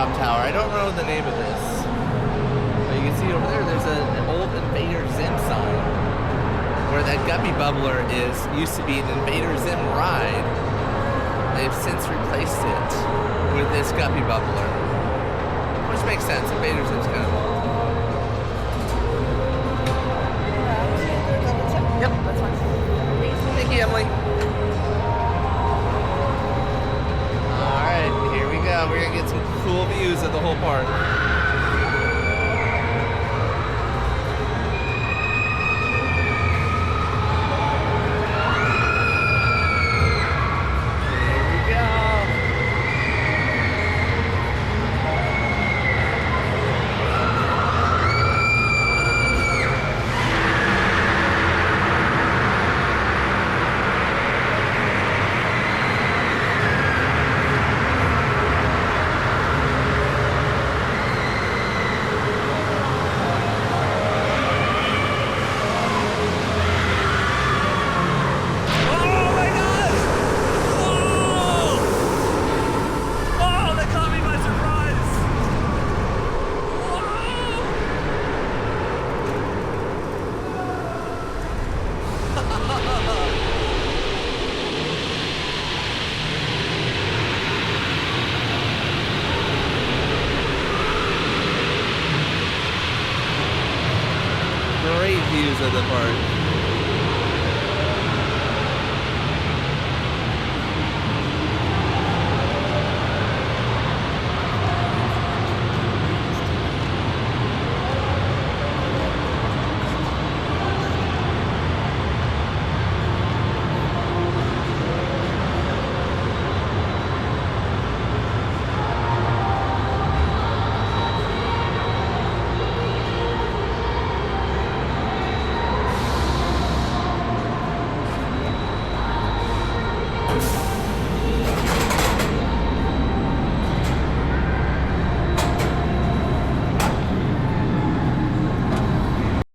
rooftop tower. I don't know the name of this. But you can see over there, there's an old Invader Zim sign. Where that Guppy Bubbler used to be an Invader Zim ride. They've since replaced it with this Guppy Bubbler. Which makes sense. Invader Zim's kind of old. Yep, that's fine. Thank you, Emily. Alright, here we go. We're gonna get some cool views of the whole park. Great views of the park.